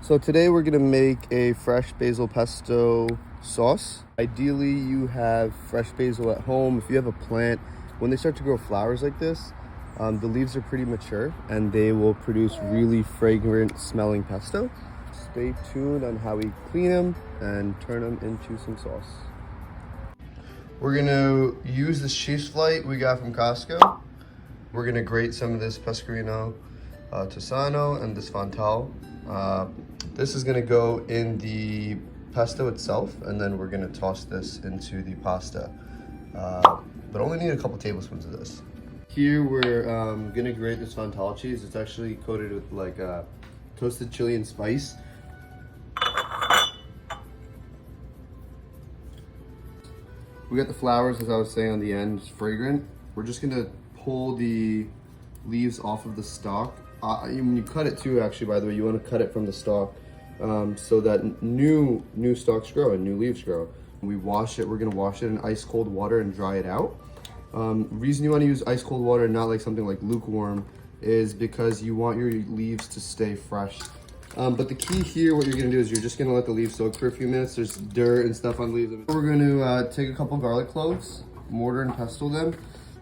So today we're gonna make a fresh basil pesto sauce. Ideally, you have fresh basil at home. If you have a plant, when they start to grow flowers like this, the leaves are pretty mature and they will produce really fragrant smelling pesto. Stay tuned on how we clean them and turn them into some sauce. We're gonna use this cheese flight we got from Costco. We're gonna grate some of this Pecorino Toscano and this Fontal. This is gonna go in the pesto itself, and then we're gonna toss this into the pasta. But only need a couple tablespoons of this. Here we're gonna grate this Fontal cheese. It's actually coated with like toasted chili and spice. We got the flowers, as I was saying, on the end. It's fragrant. We're just gonna pull the leaves off of the stalk. When you cut it too, actually, by the way, you want to cut it from the stalk so that new stalks grow and new leaves grow. We wash it. We're gonna wash it in ice cold water and dry it out. Reason you want to use ice cold water and not like something like lukewarm is because you want your leaves to stay fresh. But the key here, what you're gonna do is you're just gonna let the leaves soak for a few minutes. There's dirt and stuff on the leaves. We're gonna take a couple garlic cloves, mortar and pestle them.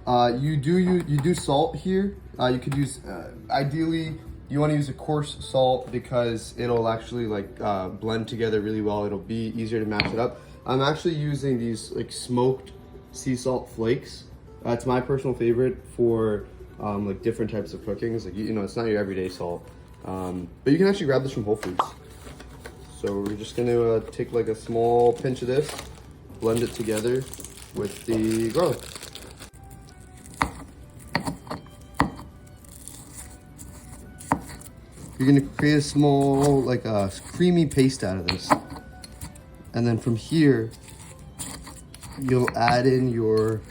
You do salt here. You could use, ideally, you want to use a coarse salt because it'll actually like blend together really well. It'll be easier to mash it up. I'm actually using these like smoked sea salt flakes. It's my personal favorite for like different types of cooking. It's like, you know, it's not your everyday salt. But you can actually grab this from Whole Foods. So we're just gonna take like a small pinch of this, blend it together with the garlic. You're gonna create a small, like a creamy paste out of this. And then from here, you'll add in your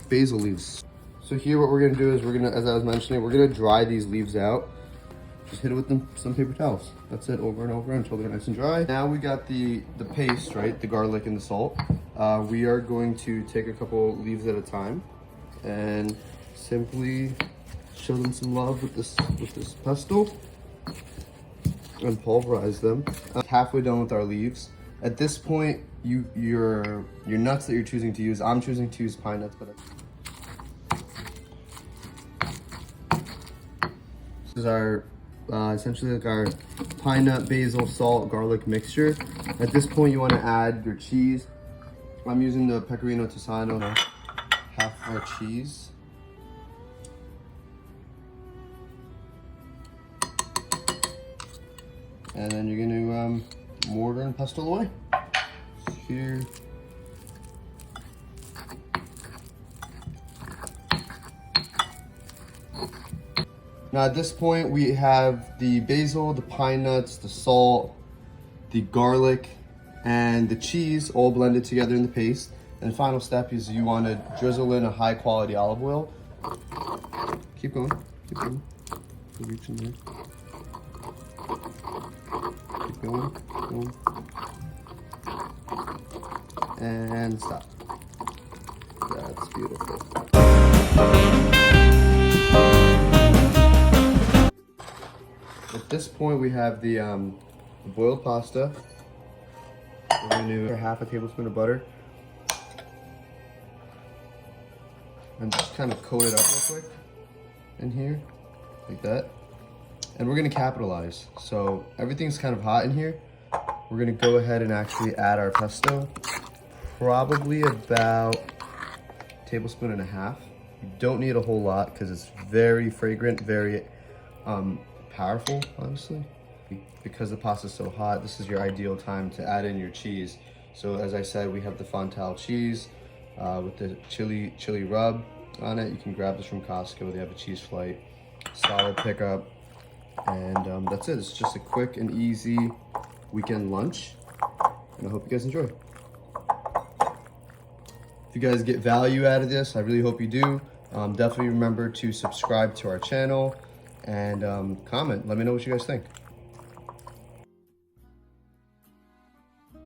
basil leaves. So here what we're gonna do is we're gonna, as I was mentioning, we're gonna dry these leaves out. Just hit it with some paper towels. That's it, over and over until they're nice and dry. Now we got the paste, right? The garlic and the salt. We are going to take a couple leaves at a time and simply show them some love with this pesto and pulverize them. Halfway done with our leaves. At this point, your nuts that you're choosing to use, I'm choosing to use pine nuts, but this is our essentially like our pine nut, basil, salt, garlic mixture. At this point, you want to add your cheese. I'm using the Pecorino Toscano, half our cheese. And then you're gonna mortar and pestle away. Here. Now at this point we have the basil, the pine nuts, the salt, the garlic, and the cheese all blended together in the paste. And the final step is you want to drizzle in a high quality olive oil. Keep going, keep going. Reach in there. Keep going, keep going. And stop. That's beautiful. At this point, we have the boiled pasta. We're going to do half a tablespoon of butter. And just kind of coat it up real quick in here, like that. And we're going to capitalize. So everything's kind of hot in here. We're going to go ahead and actually add our pesto. Probably about a tablespoon and a half. You don't need a whole lot because it's very fragrant, very powerful, honestly. Because the pasta is so hot, this is your ideal time to add in your cheese. So as I said, we have the Fontal cheese with the chili rub on it. You can grab this from Costco. They have a cheese flight, solid pickup. And that's it. It's just a quick and easy weekend lunch. And I hope you guys enjoy. If you guys get value out of this, I really hope you do. Definitely remember to subscribe to our channel and comment. Let me know what you guys think.